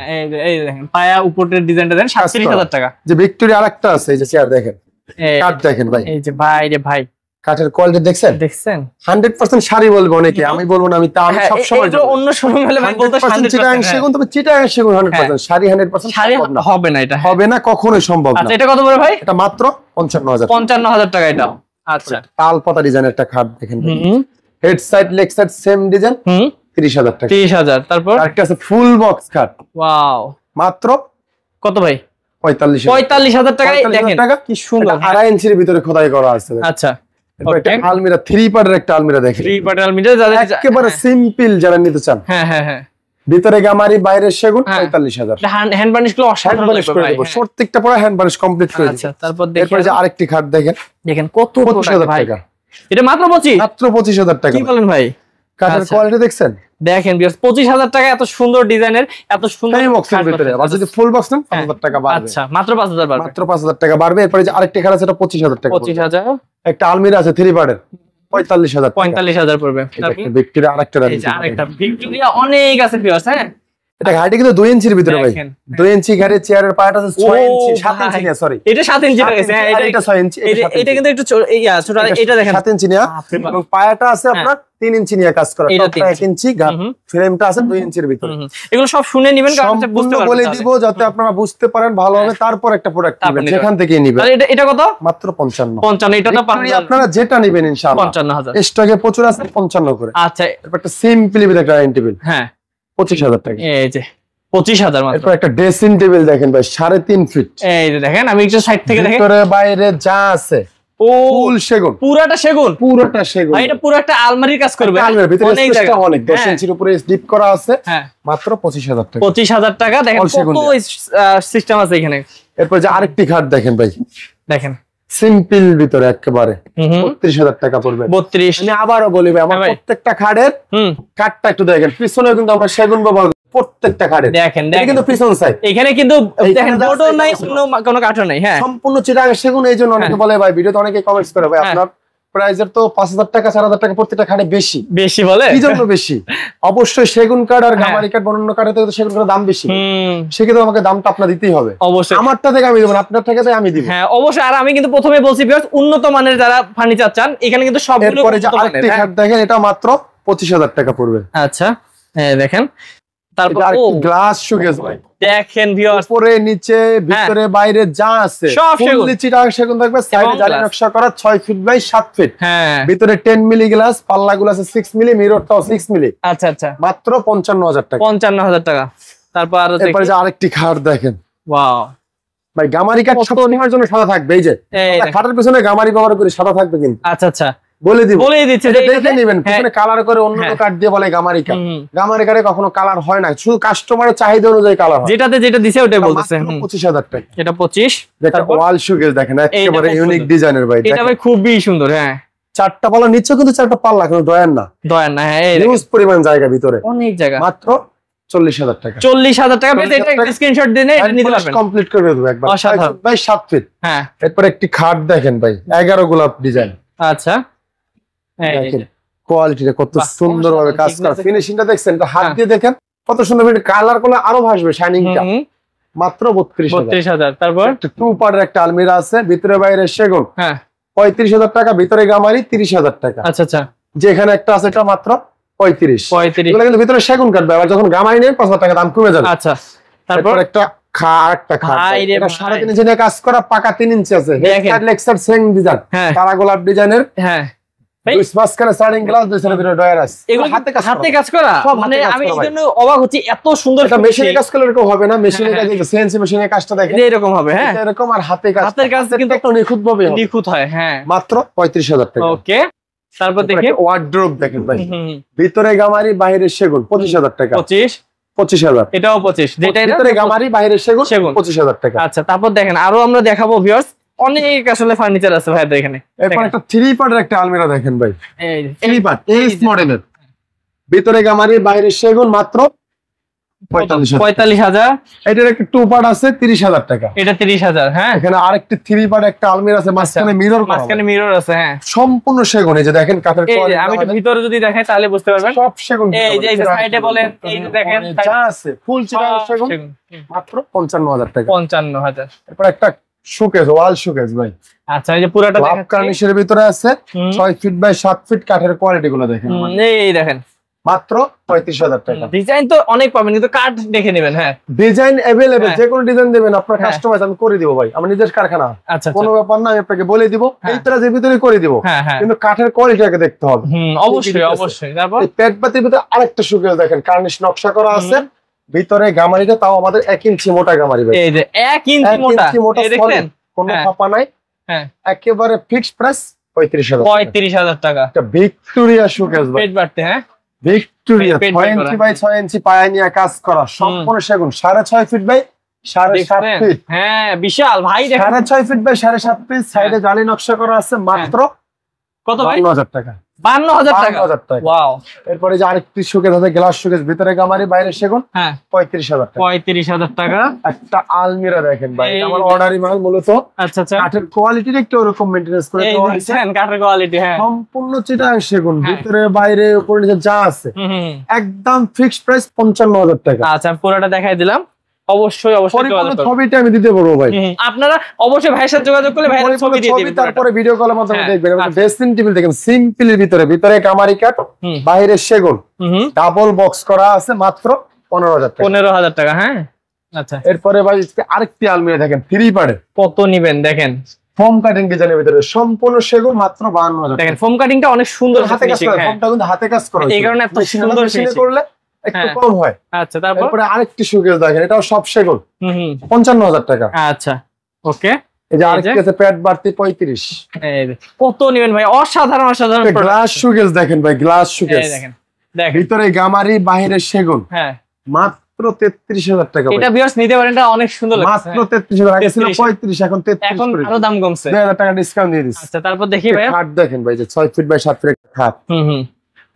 এই দেখেন পায়া উপরের ডিজাইনটা দেন 37,000 টাকা। যে ভিক্টোরিয়া আরেকটা আছে, এই যে চেয়ার দেখেন, কাঠ দেখেন ভাই, এই যে ভাই রে ভাই কাঠের কোয়ালিটি দেখছেন, 100% শাড়ি বলবো অনেকে, আমি বলবো না, আমি সব সময় এটা অন্য শোরুম হলে ভাই বলতো 100% চিটাং সেগুন, তবে চিটাং সেগুন 100% শাড়ি 100% শাড়ি হবে না, এটা হবে না, কখনোই সম্ভব না। আচ্ছা এটা কত পড়ে ভাই? এটা মাত্র 55,000 টাকা। এটা আচ্ছা তাল পাতা ডিজাইনের একটা খাট দেখেন, head side leg side same design, 30,000 টাকা। 30,000। তারপর আরেকটা আছে ফুল বক্স খাট, ওয়াও মাত্র কত ভাই? 45,000 টাকা। দেখেন কি সুন্দর, 2.5 ইঞ্চির ভিতরে খোদাই করা আছে। আচ্ছা একটা আলমিরা 3 পার্টের একটা আলমিরা দেখেন, 3 পার্টের আলমিরা যারা একেবারে সিম্পল যারা নিতে চান, হ্যাঁ হ্যাঁ হ্যাঁ ভিতরে গামারি বাইরে সেগুন 45,000। হ্যান্ড বার্নিশ গুলো অসাধারণ লাগবে ভাই। প্রত্যেকটা পরে হ্যান্ড বার্নিশ কমপ্লিট করে দিবেন। আচ্ছা তারপর দেখেন যে আরেকটি খাট দেখেন কত 25,000 টাকা। এটা মাত্র 25,000 টাকা। কি বলেন ভাই? কাঠের কোয়ালিটি দেখছেন? দেখেন ভিউয়ার্স 25,000 টাকা এত সুন্দর ডিজাইনের এত সুন্দর বক্সের ভিতরে। আর যদি ফুল বক্স নেন 5,000 টাকা বাড়বে। আচ্ছা মাত্র 5,000 বাড়বে। মাত্র 5,000 টাকা বাড়বে। এরপরে যে আরেকটি খাট আছে এটা 25,000 টাকা। 25,000। একটা আলমিরা আছে 3 পার্টের 45,000 টাকা। 45,000 পড়বে। তারপর ভিক্টোরিয়া আরেকটা এই যে আরেকটা ভিক্টোরিয়া অনেক আছে ভিউয়ার্স। হ্যাঁ এটা ঘাটে কিন্তু 2 ইঞ্চির ভিতরে ভাই। 2 ইঞ্চি ঘাটে চেয়ারের পায়াটা আছে 6 ইঞ্চি 7 ইঞ্চি না সরি। এটা 7 ইঞ্চি আছে। হ্যাঁ এটা 6 ইঞ্চি। এটা কিন্তু একটু ছোট এটা দেখেন 7 ইঞ্চি না এবং পায়াটা আছে আপনার 3 ইঞ্চি নিয়ে কাজ করা। টপটা 1 ইঞ্চি ঘাট ফ্রেমটা আছে 2 ইঞ্চির ভিতরে। এগুলো সব শুনে নেবেন কারণ বুঝতে পারবেন। বলে দিব যাতে আপনারা বুঝতে পারেন ভালোভাবে তারপর একটা প্রোডাক্ট নেবেন যেখান থেকে নেবেন। আর এটা কত? মাত্র 55। 55 এটা তো পাবেন আপনারা যেটা নেবেন ইনশাআল্লাহ 55,000। স্টকে প্রচুর আছে 55 করে। আচ্ছা এরপর একটা সিম্পলি উইথ একটা ডাইনিং টেবিল। হ্যাঁ 25,000 টাকা। এই যে 25,000 মাত্র। এরপর একটা ড্রেসিং টেবিল দেখেন ভাই 3.5 ফিট। এই যে দেখেন আমি একটু সাইড থেকে দেখেন ভিতরে বাইরে যা আছে ফুল সেগুন। পুরাটা সেগুন। পুরোটা সেগুন। ভাই এটা পুরো একটা আলমারির কাজ করবে। আলমারির ভিতরে স্পেসটা অনেক 10 ইঞ্চির উপরে ডিপ করা আছে। হ্যাঁ মাত্র 25,000 টাকা। 25,000 টাকা। দেখেন কত সিস্টেম আছে এখানে। এরপর যে আরেকটি খাট দেখেন ভাই দেখেন সিম্পল ভিতরে একেবারে 32,000 টাকা পড়বে। 32। আমি আবারও বলি ভাই আমার প্রত্যেকটা খাটের কাঠটা একটু দেখেন। পিছনেও কিন্তু আমরা সেগুন ব্যবহার করি প্রত্যেকটা খাটে। দেখেন কিন্তু পিছন সাইড এখানে কিন্তু দেখেন বোর্ডও নাই কোনো কাঠও নাই। হ্যাঁ সম্পূর্ণ চিটাগাং সেগুন। এই জন্য অনেকে বলে ভাই ভিডিওতে অনেকে কমেন্টস করে ভাই আপনার প্রাইজের তো 5,000 টাকা 4,000 টাকা প্রত্যেকটা খাটে বেশি বলে। কি জন্য বেশি? অবশ্যই সেগুন কাঠ আর গামারি কাঠ বন্য কাঠের থেকে সেগুন কাঠের দাম বেশি। সেক্ষেত্রে আমাকে দামটা আপনার দিতেই হবে। অবশ্যই আমারটা থেকে আমি দেব না, আপনার থেকে আমি দিব। হ্যাঁ অবশ্যই। আর আমি কিন্তু প্রথমে বলছি ভিউয়ার্স উন্নত মানের যারা ফার্নিচার চান এখানে কিন্তু সবগুলো এরপরে যে আরেকটি খাট দেখেন এটা মাত্র 25,000 টাকা পড়বে। আচ্ছা হ্যাঁ দেখেন তারপর গ্লাস শোকেস ভাই দেখেন ভিউয়ার্স উপরে নিচে ভিতরে বাইরে যা আছে ফুল চিটাগাং সেগুন থাকবে। সাইডে জালি নকশা করা 6 ফিট বাই 7 ফিট। হ্যাঁ ভিতরে 10 মিলি গ্লাস, পাল্লাগুলো আছে 6 মিলি, মিররটাও 6 মিলি। আচ্ছা আচ্ছা মাত্র 55,000 টাকা। 55,000 টাকা। তারপর এরপরে যে আরেকটি খাট দেখেন ওয়াও ভাই গামারি কাঠ সব নেওয়ার জন্য সাদা থাকবে। এই যে খাটের পিছনে গামারি ব্যবহার করে সাদা থাকবে কিন্তু। আচ্ছা আচ্ছা বলে দিচ্ছে দেখে নেবেন পিছনে কালার করে অন্য কাঠ দিয়ে বলে গামারি কাঠ। গামারি কাঠে কখনো কালার হয় না, শুধু কাস্টমারের চাহিদা অনুযায়ী কালার হয়। যেটা দিছে ওটাই বলতেছে। 25,000 টাকা। এটা 25। তারপর ওয়াল শোকেস দেখেন একেবারে ইউনিক ডিজাইনের ভাই। এটা ভাই খুবই সুন্দর। হ্যাঁ 4টা পাল্লা নিচে কিন্তু 4টা পাল্লা কিন্তু দয়ান না। হ্যাঁ হিউজ পরিমাণ জায়গা ভিতরে অনেক জায়গা। মাত্র 40,000 টাকা। 40,000 টাকা বেশ। এটা স্ক্রিনশট দিয়ে নিতে পারবেন। কমপ্লিট করে দেব একবার। অসাধারণ ভাই 7 ফিট। হ্যাঁ এরপর একটি খাট দেখেন ভাই 11 গোলাপ ডিজাইন। আচ্ছা দেখেন কোয়ালিটিটা কত সুন্দর ভাবে কাজ করা। ফিনিশিংটা দেখছেন এটা হাত দিয়ে দেখেন কত সুন্দর কালার করলে আরো ভাসবে শাইনিংটা। মাত্র 32,000। তারপর একটা 2 পার্টের একটা আলমিরা আছে ভিতরে বাইরে সেগুন। হ্যাঁ 35,000 টাকা। ভিতরে গামারি 30,000 টাকা। আচ্ছা আচ্ছা যেখানে একটা আছে এটা মাত্র 35। এগুলো কিন্তু ভিতরে সেগুন কাটবে। আবার যখন গামারি নেন 5,000 টাকা দাম কমে যাবে। আচ্ছা তারপর একটা আরেকটা খাট এটা 3.5 ইঞ্চি নিয়ে কাজ করা পাকা 3 ইঞ্চি আছে। হেড লেক্সার সেম ডিজাইন কারা গোলাপ ডিজাইনের। হ্যাঁ হাতে কাজ করা মানে আমি এইজন্য অবাক হচ্ছি এত সুন্দর। এটা মেশিনে কাজ করলে এরকম হবে না। মেশিনে কাজ সিএনসি মেশিনে কাজটা দেখেন এরকম হবে। হ্যাঁ এরকম আর হাতের কাজ কিন্তু একটু নিখুঁতভাবে হবে। নিখুঁত হয়। হ্যাঁ মাত্র 35,000 টাকা। ওকে তারপর দেখি ওয়ার্ড্রোব দেখেন ভাই ভিতরে গামারি বাইরে সেগুন 25,000 টাকা। 25,000। এটাও 25। যেটা ভিতরে গামারি বাইরে সেগুন 25,000 টাকা। আচ্ছা তারপর দেখেন আরো আমরা দেখাবো ভিউয়ার্স অনেক আসলে ফার্নিচার আছে ভাই এখানে। এরপর একটা 3 পার্টের একটা আলমিরা দেখেন ভাই 3 পার্ট এইচ মডেলের ভিতরে গামারি বাইরে সেগুন মাত্র 45,000। এটার একটা 2 পার্ট আছে 30,000 টাকা। এটা 30,000। হ্যাঁ এখানে আরেকটি 3 পার্ট একটা আলমিরা আছে মাঝখানে মিরর আছে। হ্যাঁ সম্পূর্ণ সেগুন। এই যে দেখেন কাঠের কোয়ালিটি আমি একটু ভিতরে যদি দেখাই তাহলে বুঝতে পারবেন সব সেগুন। এই যে সাইডে বলেন এই যে দেখেন যা আছে ফুল চিটাগাং সেগুন মাত্র 55,000 টাকা। 55,000। এরপর একটা শোকেস ওয়াল শোকেস ভাই। আচ্ছা এই যে পুরোটা দেখেন কার্নিশের ভিতরে আছে 6 ফিট বাই 7 ফিট কাঠের কোয়ালিটি গুলো দেখেন। এই দেখেন মাত্র 35,000 টাকা। ডিজাইন তো অনেক পাবেন কিন্তু কাঠ দেখে নেবেন। হ্যাঁ ডিজাইন अवेलेबल যে কোনো ডিজাইন দিবেন আপনার কাস্টমাইজ আমি করে দিব ভাই। আমার নিজের কারখানা। আচ্ছা কোনো ব্যাপার না, আমি আপনাকে বলে দিব এই প্রাইজের ভিতরে করে দিব। কিন্তু কাঠের কোয়ালিটিটাকে দেখতে হবে। অবশ্যই তারপর এই পেটবাতির ভিতরে আরেকটা শোকেস দেখেন কার্নিশ নকশা করা আছে ভিতরে গামারিটা তাও আমাদের 1 ইঞ্চি মোটা গামারি ভাই। এই যে 1 ইঞ্চি মোটা এই দেখেন কোনো ফাঁপা নাই। হ্যাঁ একেবারে ফিক্সড প্রাইস 35,000 টাকা। একটা ভিক্টোরিয়া শোকেস ভাই পেট বাড়তে। হ্যাঁ ভিক্টোরিয়া 6 ইঞ্চি বাই 6 ইঞ্চি পায়া নিয়ে কাজ করা সম্পূর্ণ সেগুন 6.5 ফিট বাই 7.5 ফিট। হ্যাঁ বিশাল ভাই, দেখেন 6.5 ফিট বাই 7.5 ফিট। সাইডে জালি নকশা করা আছে মাত্র কত ভাই? 52,000 টাকা। 52,000 টাকা। ওয়াও। এরপরে যে আরেকটি শোকেস আছে, গ্লাস শোকেস, ভিতরে গামারি বাইরে সেগুন। হ্যাঁ 35,000 টাকা। 35,000 টাকা। একটা আলমিরা দেখেন ভাই, আমার অর্ডারি মাল মূলত। আচ্ছা আচ্ছা, কাঠের কোয়ালিটির একটু ওরকম মেইনটেনেন্স করে দেওয়া হয়েছে। কাঠের কোয়ালিটি হ্যাঁ সম্পূর্ণ চিটাং সেগুন, ভিতরে বাইরে উপরে নিচে যা আছে একদম ফিক্সড প্রাইস 55,000 টাকা। আচ্ছা আমি পুরোটা দেখাই দিলাম। অবশ্যই ছবিটা আমি দিতে পারবো ভাই, আপনারা অবশ্যই ভাইয়ের সাথে যোগাযোগ করলে ভাইয়ের ছবি দিয়ে দিবেন, তারপরে ভিডিও কলের মাধ্যমে দেখবেন। ড্রেসিং টেবিল দেখেন সিম্পলের ভিতরে কামারি কাঠ, বাইরে সেগুন, ডাবল বক্স করা আছে মাত্র 15,000 টাকা। 15,000 টাকা। হ্যাঁ আচ্ছা, এরপরে ভাই আরেকটি আলমিরা দেখেন থ্রি পার্টের, কত নিবেন দেখেন। ফোম কাটিং ডিজাইনের ভিতরে সম্পূর্ণ সেগুন মাত্র 52,000 দেখেন। ফোম কাটিংটা অনেক সুন্দর, হাতে কাজ করা, ফোমটা কিন্তু হাতে কাজ করা, এই কারণে এত সুন্দর ফিনিশিং করলে একটু কম হয়। আচ্ছা তারপরে আরেকটি শোকেস দেখেন, এটাও সব সেগুন 55,000 টাকা। আচ্ছা ওকে। এই যে আরেকটি আছে প্যাড বাড়তি 35। কত নিবেন ভাই? অসাধারণ অসাধারণ গ্লাস শোকেস দেখেন ভাই, গ্লাস শোকেস দেখেন, ভিতরে গামারি বাইরে সেগুন। হ্যাঁ মাত্র 33,000 টাকা। এটা ভিউয়ার্স নিতে পারেন, এটা অনেক সুন্দর লাগছে। মাত্র 33,000, আগে ছিল 35, এখন 33 এখন আরো দাম কমছে, 2,000 টাকা ডিসকাউন্ট দিয়ে দিচ্ছি। আচ্ছা তারপর দেখি ভাই খাট দেখেন ভাই, যে 6 ফিট বাই 7 ফিট খাট।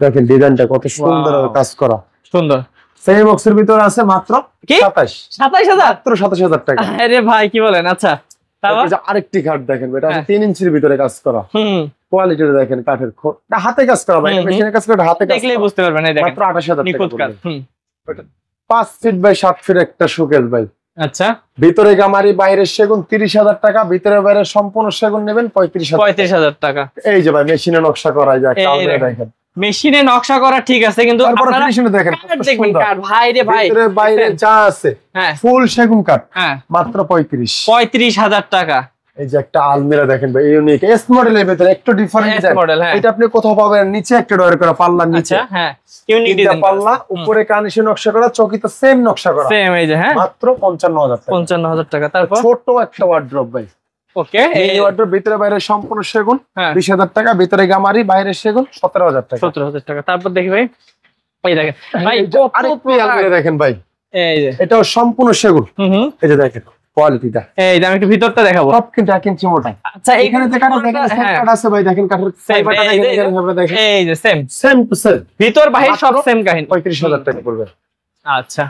দেখেন ডিজাইনটা কত সুন্দর কাজ করা, সুন্দর। সেই বক্সের ভিতরে আছে মাত্র 27,000 মাত্র 27,000 টাকা। আরে ভাই কি বলেন? আচ্ছা তারপর আরেকটি খাট দেখেন, এটা আছে 3 ইঞ্চির ভিতরে কাজ করা। কোয়ালিটিটা দেখেন, কাঠের হাতে কাজ করা ভাই, মেশিনের কাজ করে হাতে কাজ, দেখলেই বুঝতে পারবেন। এই দেখেন মাত্র 28,000 টাকা। 5 ফিট বাই 7 ফিট একটা শোকেস ভাই। আচ্ছা, ভিতরে গামারি বাইরে সেগুন 30,000 টাকা, ভিতরে বাইরে সম্পূর্ণ সেগুন নেবেন 35,000 টাকা। এই যে ভাই মেশিনে নকশা করা যায়, কালমে দেখেন মেশিনে নকশা করা ঠিক আছে, কিন্তু আপনারা ফিনিশিং দেখেন, দেখবেন কাঠ ভাই রে ভাই, ভিতরে বাইরে যা আছে ফুল সেগুন কাঠ মাত্র 35,000 টাকা। এই যে একটা আলমিরা দেখেন ভাই, ইউনিক এস মডেলের ভিতরে একটু ডিফারেন্ট মডেল। এটা আপনি কোথাও পাবেন, নিচে একটা ডয়ার করা পাল্লার নিচে, হ্যাঁ ইউনিক ডিজাইন পাল্লা, উপরে কানিশে নকশা করা, চকিতে সেম নকশা করা, সেম এই যে, হ্যাঁ মাত্র 55,000 টাকা। 55,000 টাকা। তারপর ছোট একটা ওয়ার্ড্রপ ভাই, ওকে এই ওয়ার্ড্রপ ভিতরে বাইরে সম্পূর্ণ সেগুন 20,000 টাকা, ভিতরে গামারি বাইরে সেগুন 17,000 টাকা। 17,000 টাকা। তারপর দেখি ভাই, এই দেখেন ভাই আরেকটি আলমিরা দেখেন ভাই, এই যে এটাও সম্পূর্ণ সেগুন। এই যে দেখেন কোয়ালিটিটা, এই যে আমি একটু ভিতরটা দেখাবো, সব কিন্তু 1 ইঞ্চি মোটা। আচ্ছা এখানে যে কাটা দেখেন, কাটা আছে ভাই, দেখেন কাটার ফাইবারটা দেখেন, এখানে দেখেন এই যে সেম টু সেম, ভিতর বাহির সব সেম কাহিনী। 35,000 টাকা পড়বে। আচ্ছা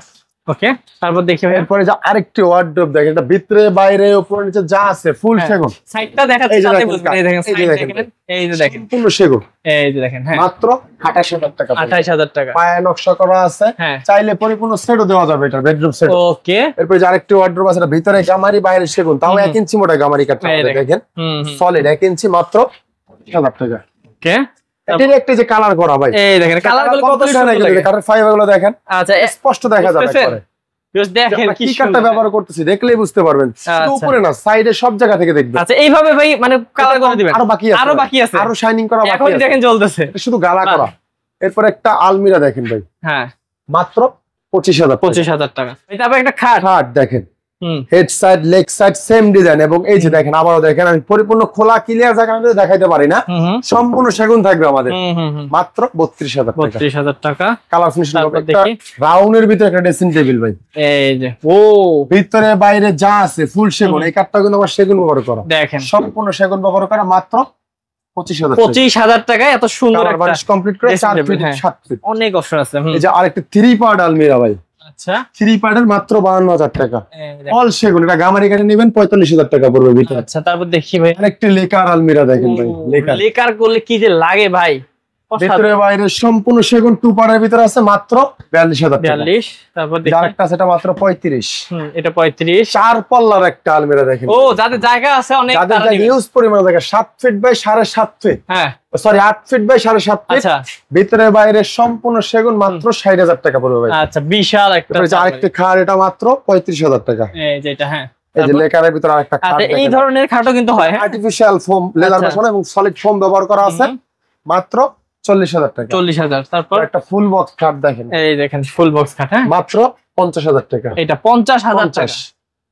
ওকে, তারপর দেখি ভাই এরপরে যে আরেকটি ওয়ার্ডরোব দেখেন, এটা ভিতরে বাইরে উপরে নিচে যা আছে ফুল সেগুন। সাইডটা দেখাচ্ছি তাতে বুঝবেন। এই দেখেন সাইড দেখেন, এই যে দেখেন সম্পূর্ণ সেগুন, এই যে দেখেন, হ্যাঁ মাত্র 28,000 টাকা। 28,000 টাকা। পায়ে নকশা করা আছে, চাইলে পরিপূর্ণ সেটও দেওয়া যাবে, এটা বেডরুম সেট। ওকে, এরপর যে আরেকটি ওয়ার্ডরোব আছে, ভিতরে গামারি বাইরে সেগুন, তাও 1 ইঞ্চি মোটা গামারি কাঠটা দেখেন, সলিড 1 ইঞ্চি মাত্র 30,000 টাকা। ওকে, এটার একটা যে কালার করা ভাই, এই দেখেন কালারগুলো কত সুন্দর লাগে, কাঠের ফাইবারগুলো দেখেন, আচ্ছা স্পষ্ট দেখা যাবে করে। জাস্ট দেখেন কি কাঠটা ব্যবহার করতেছি, দেখলেই বুঝতে পারবেন, শুধু উপরে না সাইডে সব জায়গা থেকে দেখবেন। আচ্ছা এইভাবে ভাই মানে কালার করে দিবেন, আরো বাকি আছে, আরো শাইনিং করা বাকি আছে, এখন দেখেন জ্বলতেছে, শুধু গালা করা। এরপর একটা আলমিরা দেখেন ভাই, হ্যাঁ মাত্র 25,000 টাকা। এটা আবার একটা খাট দেখেন, head side leg side same design, এবং এই যে দেখেন আবারও দেখেন, আমি পরিপূর্ণ খোলা ক্লিয়ার জায়গা আমি দেখাইতে পারি না, সম্পূর্ণ সেগুন থাকবে আমাদের, মাত্র 32,000 টাকা। কালার ফিনিশিং হবে, দেখি রাউন্ডের ভিতরে একটা ড্রেসিং টেবিল ভাই, এই যে ও ভিতরে বাইরে যা আছে ফুল সেগুন, এই কাঠটা কিন্তু আবার সেগুন ব্যবহার করা, দেখেন সম্পূর্ণ সেগুন ব্যবহার করা, মাত্র 25,000 টাকা। এত সুন্দর একটা কমপ্লিট করে 4 ফিট 7 ফিট, অনেক অপশন আছে। এই যে আরেকটা 3 পার্ট আলমিরা ভাই, আচ্ছা 3 পার্টের মাত্র 52,000 টাকা, অল সেগুন, এটা গামারি কাঠে নেবেন 45,000 টাকা পড়বে ভিতরে। আচ্ছা তারপর দেখি ভাই আরেকটি লেকার আলমিরা দেখেন ভাই, লেকার করলে কি যে লাগে ভাই, ভিতরে বাইরে সম্পূর্ণ সেগুন, 2 পার্টের ভিতরে আছে মাত্র 42,000 টাকা। 42। তারপর দেখি আরেকটা আছে, এটা মাত্র 35। এটা 35। 4 পাল্লার একটা আলমিরা দেখেন, ও যাদের জায়গা আছে অনেক, তারা ইউজ পরিমাণ জায়গা, 7 ফিট বাই 7.5 ফিট, হ্যাঁ সরি 8 ফিট বাই 7.5 ফিট। আচ্ছা ভিতরে বাইরে সম্পূর্ণ সেগুন, মাত্র 60,000 টাকা পড়বে ভাই। আচ্ছা বিশাল একটা। আরেকটা খাট, এটা মাত্র 35,000 টাকা। এই যে এটা, হ্যাঁ এই যে লেকারের ভিতরে আরেকটা খাট, আচ্ছা এই ধরনের খাটও কিন্তু হয়, আর্টিফিশিয়াল ফোম, লেদার বসানো এবং সলিড ফোম ব্যবহার করা আছে, মাত্র 40,000 টাকা। 40,000। তারপর একটা ফুল বক্স খাট দেখেন, এই দেখেন ফুল বক্স খাট, হ্যাঁ মাত্র 50,000 টাকা। এটা 50,000 টাকা।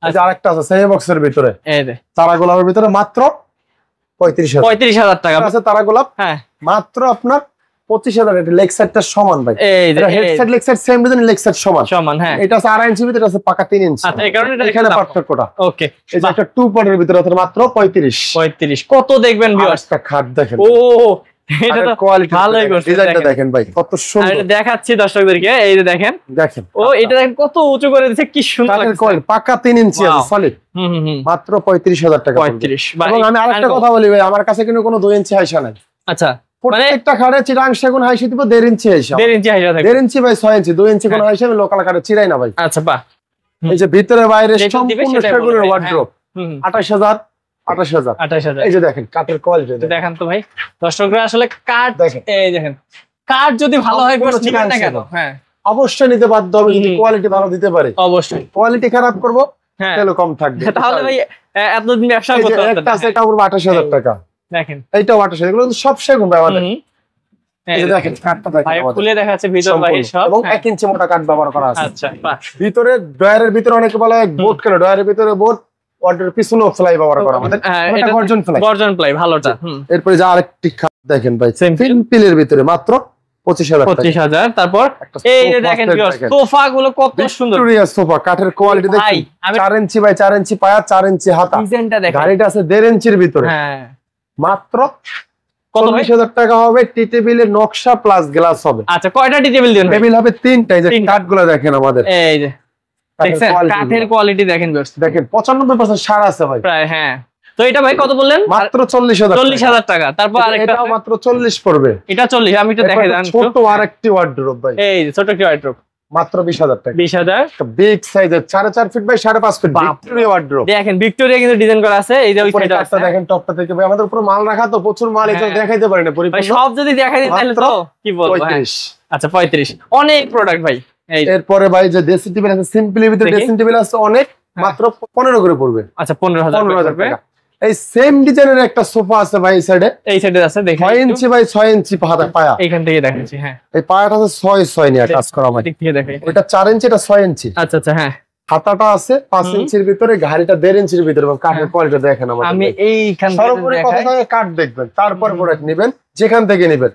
আচ্ছা আরেকটা আছে সেম বক্সের ভিতরে, এই যে তারা গোলাপের ভিতরে, মাত্র 35,000 টাকা আছে তারা গোলাপ, হ্যাঁ মাত্র আপনার 25,000 এটা লেগ সাইডটা সমান ভাই। এই যে head side leg side same design, leg side সমান। হ্যাঁ, এটা আছে 2.5 ইঞ্চি ভিতরে, এটা আছে পাকা 3 ইঞ্চি। আচ্ছা, এই কারণে এটা এখানে পার্থক্যটা। ওকে, এই যে একটা 2 পটের ভিতরে আছে মাত্র 35। কত দেখবেন ভিউয়ার্স, একটা খাট দেখেন। ও এটা তো কোয়ালিটি ভালোই করছে। ডিজাইনটা দেখেন ভাই কত সুন্দর। আমি দেখাচ্ছি দর্শকদেরকে, এই যে দেখেন। ও এটা দেখেন কত উঁচু করে দিয়েছে, কি সুন্দর লাগছে। পাকা 3 ইঞ্চি আছে সলিড। মাত্র 35,000 টাকা। 35। এবং আমি আরেকটা কথা বলি ভাই, আমার কাছে কিন্তু কোনো 2 ইঞ্চি হাইসা নাই। আচ্ছা, প্রত্যেকটা খাটে চিরাং সেগুন হাইসা দিব 1.5 ইঞ্চি হাইসা। 1.5 ইঞ্চি হাইসা থাকে। 1.5 ইঞ্চি ভাই 6 ইঞ্চি, 2 ইঞ্চি কোনো হাইসা আমি লোকাল খাটে চিরাই না ভাই। আচ্ছা, বাহ। এই যে ভিতরে বাইরে সম্পূর্ণ সেগুনের ওয়ার্ড্রপ। 28,000। এই যে দেখেন কাঠের কোয়ালিটি দেখেন তো ভাই, দর্শকরা আসলে কাঠ দেখেন। এই দেখেন কাঠ যদি ভালো হয় নিবেন না কেন? হ্যাঁ, অবশ্যই নিতে বাধ্য হবে যদি কোয়ালিটি ভালো দিতে পারে। অবশ্যই কোয়ালিটি খারাপ করব তাহলে কম থাকবে। তাহলে ভাই এতদিন ব্যবসা করতে পারতেন। একটা আছে এটা পুরো 28,000 টাকা। দেখেন এইটাও 28,000, এগুলো সব সেগুন ভাই আমাদের। এই যে দেখেন কাঠটা দেখেন ভাই, খুলে দেখাচ্ছে ভিতর ভাই সব, এবং 1 ইঞ্চি মোটা কাঠ ব্যবহার করা আছে। আচ্ছা, বাহ। ভিতরে ড্রয়ারের ভিতরে অনেকে বলে বোর্ড কেন, ড্রয়ারের ভিতরে বোর্ড, ওয়ার্ডের পিছনেও ফ্লাই ব্যবহার করা আমাদের। এটা গর্জন ফ্লাই ভালোটা। এরপরে যে আরেকটি খাট দেখেন ভাই, সিম্পলের ভিতরে মাত্র 25,000। তারপর এই যে দেখেন সোফা গুলো কত সুন্দর, ভিক্টোরিয়া সোফা। কাঠের কোয়ালিটি দেখেন, 4 ইঞ্চি বাই 4 ইঞ্চি পায়া, 4 ইঞ্চি হাতা। ডিজাইনটা দেখেন, গাড়িটা আছে 1.5 ইঞ্চির ভিতরে। হ্যাঁ, মাত্র কত ভাই? 40,000 টাকা হবে। টি টেবিলের নকশা প্লাস গ্লাস হবে। আচ্ছা, কয়টা টি টেবিল দেন? টেবিল হবে 3টা। এই যে কাঠগুলো দেখেন আমাদের, এই যে দেখছেন কাঠের কোয়ালিটি দেখেন ভিউয়ার্স, দেখেন 95% সার আছে ভাই প্রায়। হ্যাঁ, তো এটা ভাই কত বললেন? মাত্র 40,000। 40,000 টাকা। তারপর আরেকটা এটাও মাত্র 40 পড়বে। এটা 40। আমি এটা দেখাই দেন ছোট আরেকটি ওয়ার্ডরোব ভাই, এই যে ছোট একটা ওয়ার্ডরোব মাত্র 20,000 টাকা। 20,000। একটা বিগ সাইজের 4.5 feet by 5.5 feet Victoria wardrobe. দেখেন ভিক্টোরিয়া কিন্তু ডিজাইন করা আছে। এই যে ওই সাইডে আছে দেখেন টপটা থেকে ভাই, আমাদের পুরো মাল রাখা তো প্রচুর মাল, এটা দেখাইতে পারি না পরিপূর্ণ। ভাই সব যদি দেখাই দিই তাহলে তো কি বলবো। 35। আচ্ছা, 35 অনেক প্রোডাক্ট ভাই। এরপরে ভাই যে ড্রেসিং টেবিল আছে, সিম্পলের ভিতরে ড্রেসিং টেবিল আছে অনেক, মাত্র 15 করে পড়বে। আচ্ছা, 15,000 টাকা। এই সেম ডিজাইনের একটা সোফা আছে ভাই এই সাইডে আছে, দেখেন 6 ইঞ্চি বাই 6 ইঞ্চি পায়া। এইখান থেকে দেখাচ্ছি। হ্যাঁ, এই পায়াটা আছে 6 নিয়ে কাজ করা ভাই। ঠিক থেকে দেখাই। এটা 4 ইঞ্চি, এটা 6 ইঞ্চি। আচ্ছা আচ্ছা, হ্যাঁ। হাতাটা আছে 5 ইঞ্চির ভিতরে, গাড়িটা 1.5 ইঞ্চির ভিতরে। এবং কাঠের কোয়ালিটি দেখেন আমাদের। আমি এইখান থেকে সর্বোপরি কথা থাকে কাঠ দেখবেন, তারপর প্রোডাক্ট নেবেন, যেখান থেকে নেবেন।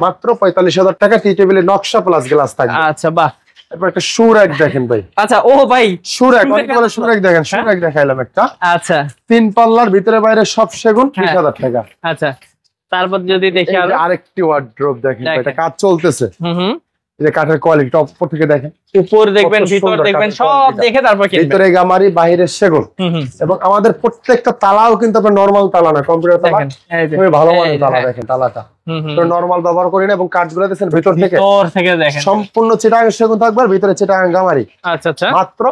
মাত্র 45,000 টাকা। টি টেবিলের নকশা প্লাস গ্লাস থাকবে। আচ্ছা, বাহ। এরপর একটা সুরাক দেখেন ভাই। আচ্ছা, ও ভাই সুরাক, অনেকে বলে সুরাক দেখেন, সুরাক দেখাইলাম একটা। আচ্ছা, 3 পাল্লার ভিতরে বাইরে সব সেগুন, 20,000 টাকা। আচ্ছা, তারপর যদি দেখি আরেকটি ওয়ার্ডরোব দেখেন, এটা কাজ চলতেছে। এই যে কাঠের কোয়ালিটি উপর থেকে দেখেন, উপর দেখবেন, ভিতর দেখবেন, সব দেখে তারপর কিনবেন। ভিতরে গামারি, বাইরের সেগুন। এবং আমাদের প্রত্যেকটা তালাও কিন্তু আপনার নরমাল তালা না, কম্পিউটার তালা। খুবই ভালো মানের তালা দেখেন, তালাটা তো নরমাল ব্যবহার করি না। এবং কাঠগুলো দেখেন ভিতর থেকে দেখেন সম্পূর্ণ চিটাগাং সেগুন থাকবে, আর ভিতরে চিটাগাং গামারি। আচ্ছা আচ্ছা, মাত্র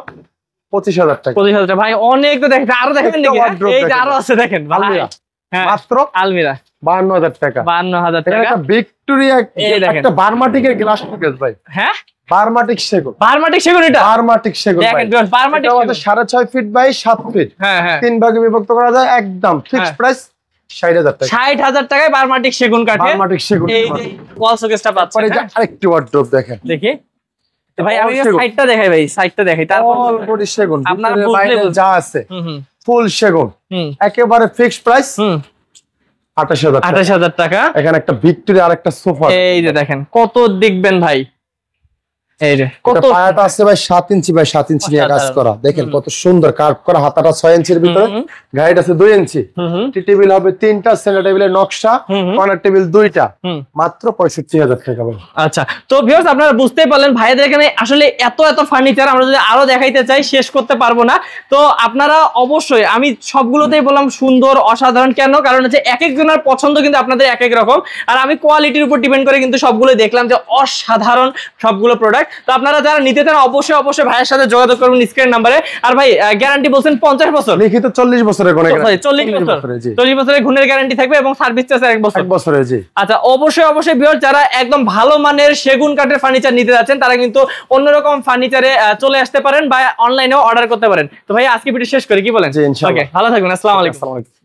25,000 টাকা। 25,000 টাকা ভাই, অনেক তো দেখেন। আরো দেখেন নাকি? এই যে আরো আছে দেখেন ভাই, মাত্র আলমিরা 52,000 টাকা। 52,000 টাকা। একটা ভিক্টোরিয়া, একটা বার্মাটিকের গ্লাস শোকেস ভাই। হ্যাঁ, বার্মাটিক সেগুন। বার্মাটিক সেগুন, এটা বার্মাটিক সেগুন দেখেন। বার্মাটিক সেগুন 6.5 ফিট বাই 7 ফিট। হ্যাঁ হ্যাঁ, 3 ভাগে বিভক্ত করা যায়। একদম ফিক্সড প্রাইস 60,000 টাকা। 60,000 টাকায় বার্মাটিক সেগুন কাঠে বার্মাটিক সেগুন। এই যে ওয়াল শোকেসটা পাচ্ছেন। পরে যে আরেকটি ওয়ার্ডরোব দেখেন, দেখি তো ভাই। আমি সাইডটা দেখাই ভাই, সাইডটা দেখাই। তারপর অল বডি সেগুন, আপনারা বাইরে যা আছে ফুল সেগুন। একেবারে ফিক্সড প্রাইস 28,000 টাকা। এখানে একটা ভিক্টোরিয়া আর একটা সোফা। এই যে দেখেন কত দেখবেন ভাই। এই যে কত পায়াটা আছে ভাই 7 ইঞ্চি বাই 7 ইঞ্চি নিয়ে কাজ করা। দেখেন কত সুন্দর কার্ভ করা। হাতাটা 6 ইঞ্চির ভিতরে, গাইড আছে 2 ইঞ্চি। টি টেবিল হবে 3টা, সেন্টার টেবিলের নকশা, কর্নার টেবিল 2টা। মাত্র 65,000 টাকা ভাই। আচ্ছা, তো ভিউয়ার্স আপনারা বুঝতেই পারলেন ভাইদের এখানে আসলে এত ফার্নিচার আমরা যদি আরো দেখাইতে চাই শেষ করতে পারবো না। তো আপনারা অবশ্যই, আমি সবগুলোতেই বললাম সুন্দর, অসাধারণ। কেন? কারণ হচ্ছে এক একজনের পছন্দ কিন্তু আপনাদের এক এক রকম, আর আমি কোয়ালিটির উপর ডিপেন্ড করে কিন্তু সবগুলো দেখলাম যে অসাধারণ সবগুলো প্রোডাক্ট। তো আপনারা যারা নিতে চান অবশ্যই অবশ্যই ভাইয়ের সাথে যোগাযোগ করবেন স্ক্রিন নাম্বারে। আর ভাই গ্যারান্টি বলছেন 50 বছর, লিখিত 40 বছরের গুণের গ্যারান্টি। 40 বছরের গুণের গ্যারান্টি থাকবে এবং সার্ভিস চার্জ 1 বছর। 1 বছরের, জি। আচ্ছা, অবশ্যই অবশ্যই ভিউয়ার যারা একদম ভালো মানের সেগুন কাঠের ফার্নিচার নিতে যাচ্ছেন তারা কিন্তু অন্যরকম ফার্নিচারে চলে আসতে পারেন বা অনলাইনেও অর্ডার করতে পারেন। তো ভাই আজকে ভিডিও শেষ করি, কি বলেন? জি, ইনশাআল্লাহ। ওকে, ভালো থাকবেন। আসসালামু আলাইকুম।